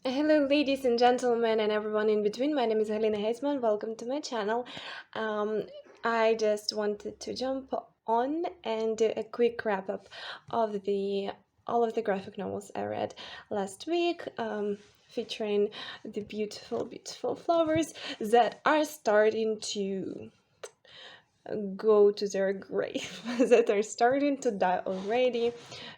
Hello ladies and gentlemen and everyone in between, my name is 𝓶𝓫𝓸𝓸𝓸𝓏, welcome to my channel. I just wanted to jump on and do a quick wrap up of all of the graphic novels I read last week, featuring the beautiful flowers that are starting to go to their grave, that are starting to die already,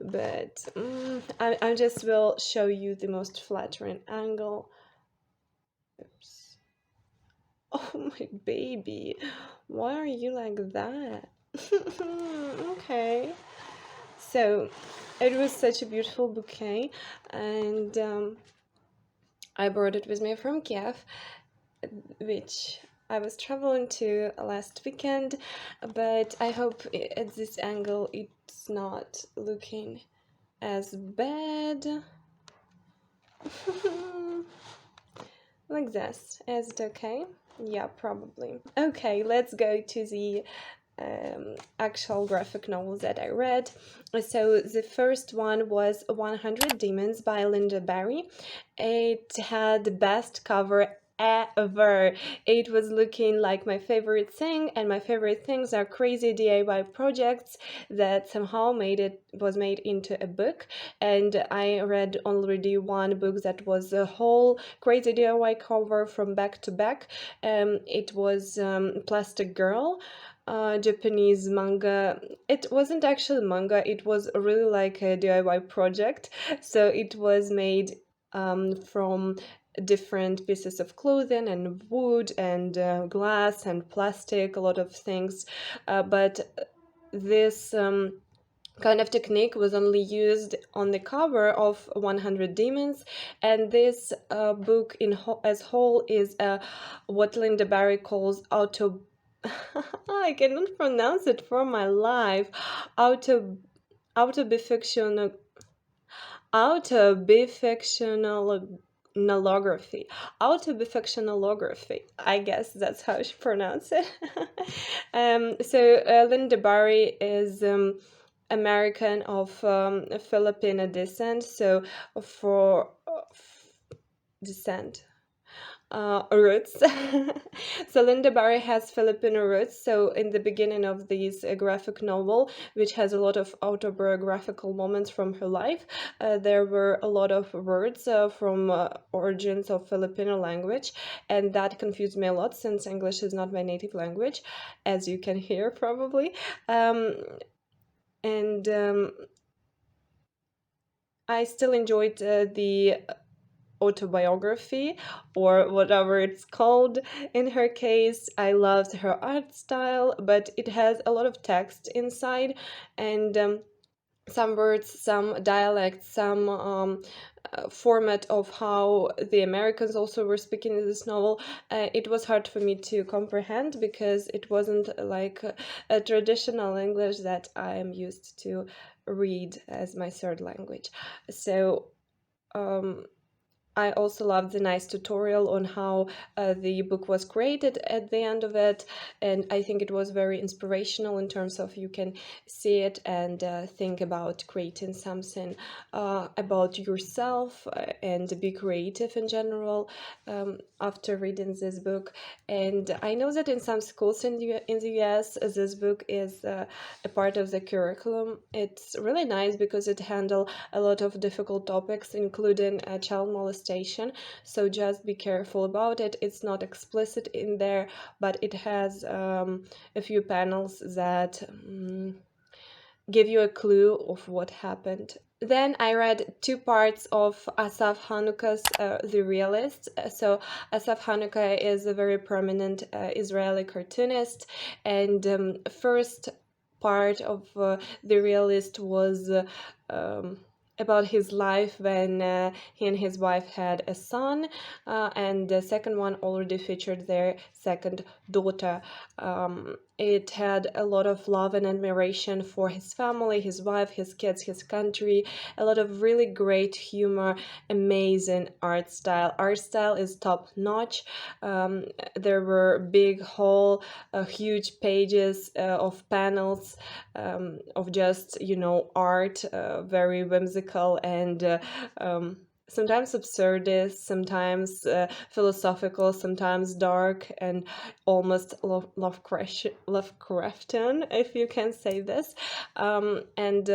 but I just will show you the most flattering angle. Oops. Oh, my baby, why are you like that? Okay, so it was such a beautiful bouquet, and I brought it with me from Kiev, which I was traveling to last weekend, but I hope at this angle it's not looking as bad. Like this. Is it okay? Yeah, probably. Okay, let's go to the actual graphic novels that I read. So the first one was 100 Demons by Lynda Barry. It had the best cover ever. It was looking like my favorite thing, and my favorite things are crazy DIY projects that somehow was made into a book. And I read already one book that was a whole crazy DIY cover from back to back. It was Plastic Girl, Japanese manga. It wasn't actually manga, it was really like a DIY project. So it was made from different pieces of clothing and wood and glass and plastic, a lot of things, but this kind of technique was only used on the cover of 100 Demons, and this book as whole is what Lynda Barry calls I cannot pronounce it for my life. Autobifictional autobifictionalography. Autobifictionalography. I guess that's how she pronounce it. So Lynda Barry is American of Filipino descent. So for descent. Roots. So Lynda Barry has Filipino roots. So in the beginning of this graphic novel, which has a lot of autobiographical moments from her life, there were a lot of words from origins of Filipino language, and that confused me a lot since English is not my native language, as you can hear probably. And I still enjoyed the autobiography, or whatever it's called. In her case, I loved her art style, but it has a lot of text inside, and some words, some dialects, some format of how the Americans also were speaking in this novel. It was hard for me to comprehend because it wasn't like a traditional English that I am used to read as my third language. So I also loved the nice tutorial on how the book was created at the end of it, and I think it was very inspirational in terms of you can see it and think about creating something about yourself and be creative in general after reading this book. And I know that in some schools in the US, this book is a part of the curriculum. It's really nice because it handles a lot of difficult topics, including child molestation. So just be careful about it. It's not explicit in there, but it has a few panels that give you a clue of what happened. Then I read two parts of Asaf Hanuka's The Realist. So Asaf Hanuka is a very prominent Israeli cartoonist, and first part of The Realist was about his life when he and his wife had a son, and the second one already featured their second daughter. It had a lot of love and admiration for his family, his wife, his kids, his country, a lot of really great humor, amazing art style. Art style is top notch. There were big whole huge pages of panels of just, art, very whimsical and sometimes absurdist, sometimes philosophical, sometimes dark, and almost Lovecraftian, if you can say this. And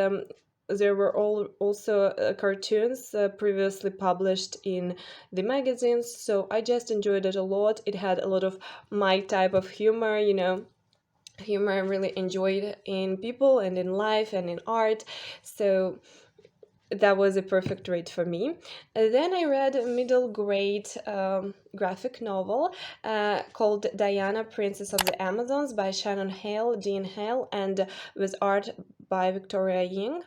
there were also cartoons previously published in the magazines, so I just enjoyed it a lot. It had a lot of my type of humor, you know, humor I really enjoyed in people and in life and in art. So that was a perfect read for me. Then I read a middle grade graphic novel called Diana, Princess of the Amazons by Shannon Hale, Jean Hale, and with art by Victoria Ying.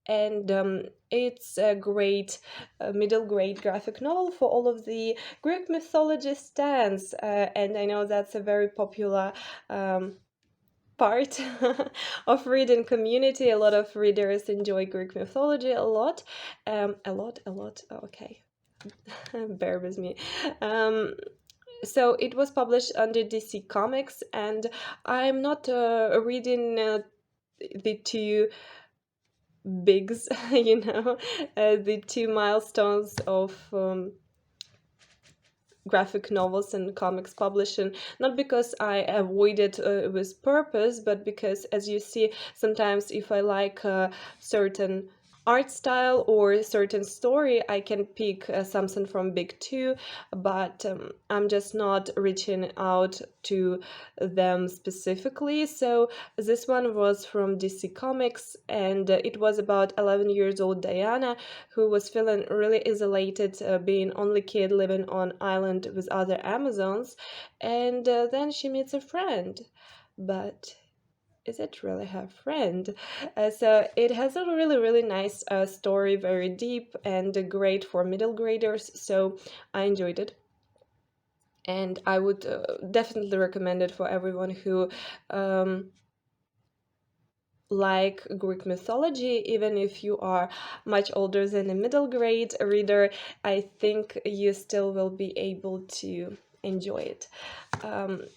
And it's a great middle grade graphic novel for all of the Greek mythology stands. And I know that's a very popular part of reading community. A lot of readers enjoy Greek mythology a lot. Okay, bear with me. So it was published under DC Comics, and I'm not reading the two bigs, you know, the two milestones of graphic novels and comics publishing, not because I avoid it with purpose, but because, as you see, sometimes if I like a certain art style or a certain story, I can pick something from big two, but I'm just not reaching out to them specifically. So this one was from DC Comics, and it was about 11 years old Diana, who was feeling really isolated, being only kid living on island with other Amazons, and then she meets a friend, but is it really her friend? So it has a really nice story, very deep and great for middle graders, so I enjoyed it. And I would definitely recommend it for everyone who like Greek mythology. Even if you are much older than a middle grade reader, I think you still will be able to enjoy it.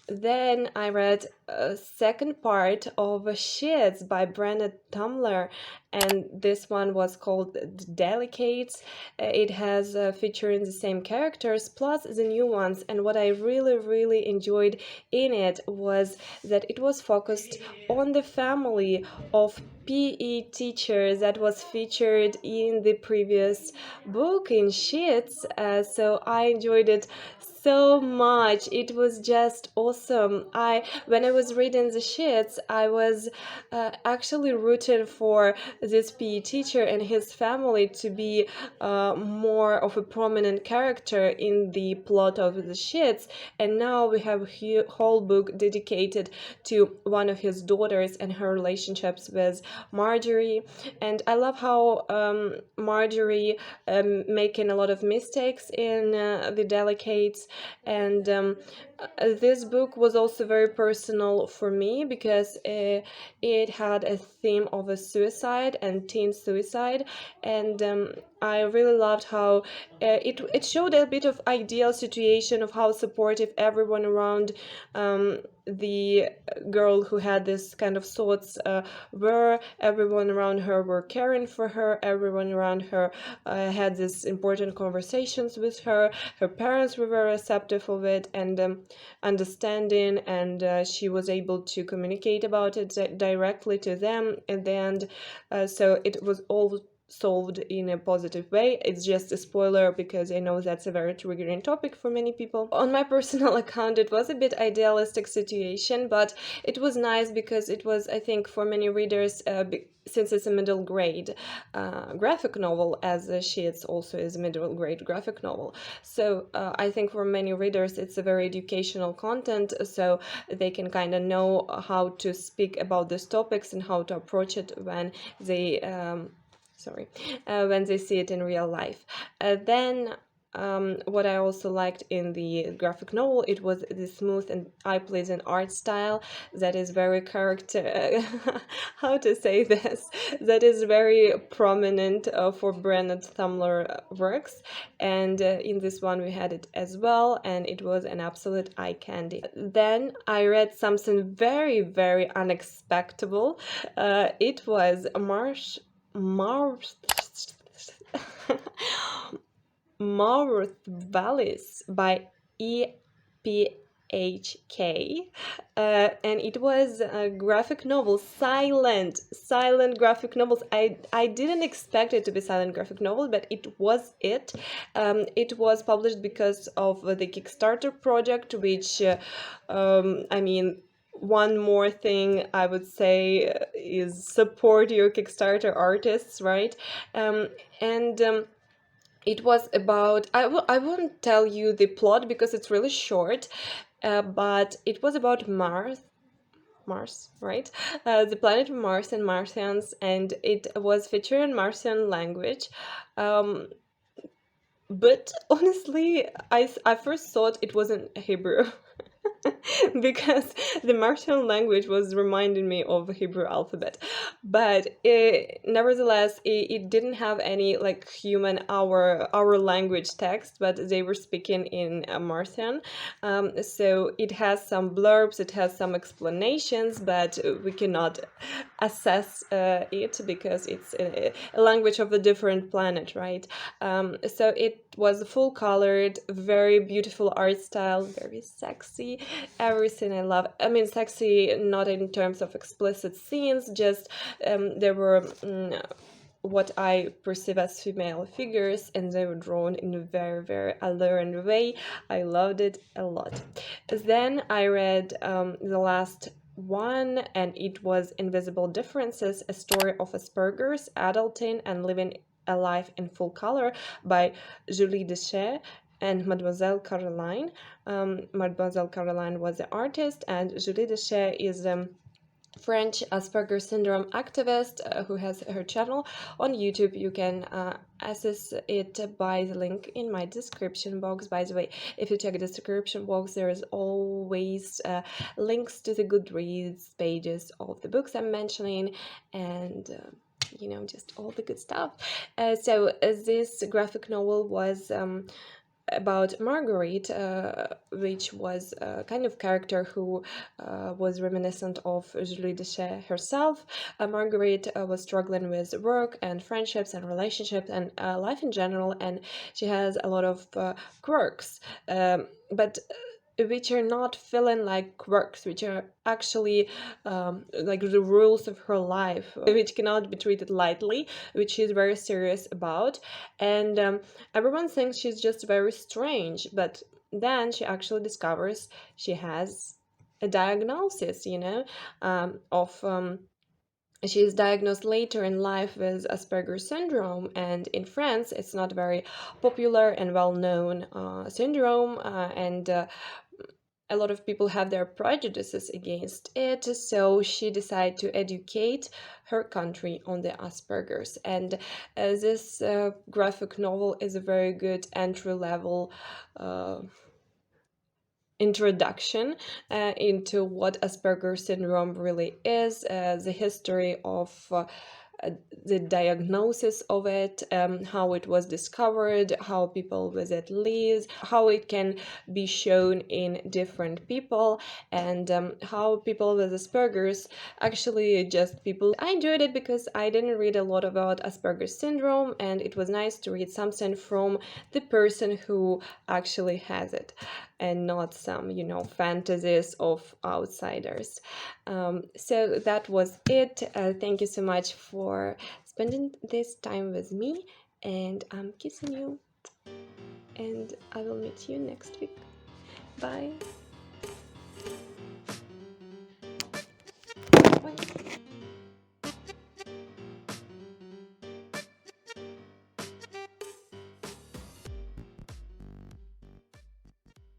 Then I read a second part of 𝓫𝓸𝓸𝓸𝓸𝓵 by Brenna Thummler, and this one was called 𝓫𝓸𝓸𝓸𝓸𝓸𝓸. It has featuring the same characters plus the new ones, and what I really enjoyed in it was that it was focused on the family of PE teacher that was featured in the previous book in Sheets. So I enjoyed it so much. It was just awesome. When I was reading the Sheets, I was actually rooting for this PE teacher and his family to be more of a prominent character in the plot of the Sheets. And now we have a whole book dedicated to one of his daughters and her relationships with Marjorie. And I love how Marjorie making a lot of mistakes in the delicates, and this book was also very personal for me because it had a theme of a suicide and teen suicide, and I really loved how it showed a bit of ideal situation of how supportive everyone around the girl who had this kind of thoughts were. Everyone around her were caring for her, everyone around her had these important conversations with her. Her parents were very receptive of it and understanding, and she was able to communicate about it directly to them at the end. So it was all solved in a positive way. It's just a spoiler because I know that's a very triggering topic for many people. On my personal account, it was a bit idealistic situation, but it was nice because it was, I think, for many readers, since it's a middle grade graphic novel, as Sheets also is a middle grade graphic novel. So I think for many readers it's a very educational content, so they can kind of know how to speak about these topics and how to approach it when they when they see it in real life. Then what I also liked in the graphic novel, it was the smooth and eye-pleasing art style that is very how to say this, that is very prominent for Brenna Thummler works, and in this one we had it as well, and it was an absolute eye candy. Then I read something very unexpected. It was Mawrth Mawrth Valliis by EPHK. And it was a graphic novel, silent graphic novels. I didn't expect it to be silent graphic novel, but it was it. It was published because of the Kickstarter project, which I mean, one more thing I would say is support your Kickstarter artists, right? And it was about, I won't tell you the plot because it's really short, but it was about Mars, right? The planet Mars and Martians, and it was featured in Martian language. But honestly, I first thought it was in Hebrew. Because the Martian language was reminding me of Hebrew alphabet, but nevertheless, it didn't have any like human our language text, but they were speaking in Martian. So it has some blurbs, it has some explanations, but we cannot assess it because it's a language of a different planet, right? So it was full colored, very beautiful art style, very sexy, everything I love. I mean, sexy not in terms of explicit scenes, just there were what I perceive as female figures, and they were drawn in a very, very alluring way. I loved it a lot. Then I read the last one, and it was Invisible Differences, a story of Asperger's, adulting, and living a life in full color by Julie Dachez and Mademoiselle Caroline. Mademoiselle Caroline was the artist, and Julie Dachez is French Asperger syndrome activist who has her channel on YouTube. You can access it by the link in my description box. By the way, if you check the description box, there is always links to the Goodreads pages of the books I'm mentioning, and you know, just all the good stuff. So this graphic novel was about Marguerite, which was a kind of character who was reminiscent of Julie Dachez herself. Marguerite was struggling with work and friendships and relationships and life in general, and she has a lot of quirks, but which are not feeling like quirks, which are actually like the rules of her life, which cannot be treated lightly, which she's very serious about. And everyone thinks she's just very strange, but then she actually discovers she has a diagnosis, you know, of she is diagnosed later in life with Asperger syndrome, and in France it's not a very popular and well-known syndrome, and a lot of people have their prejudices against it, so she decided to educate her country on the Asperger's. And this graphic novel is a very good entry-level introduction into what Asperger syndrome really is, the history of the diagnosis of it, how it was discovered, how people with it live, how it can be shown in different people, and how people with Asperger's actually just people. I enjoyed it because I didn't read a lot about Asperger syndrome, and it was nice to read something from the person who actually has it, and not some, you know, fantasies of outsiders. So that was it. Thank you so much for spending this time with me, and I'm kissing you, and I will meet you next week. Bye.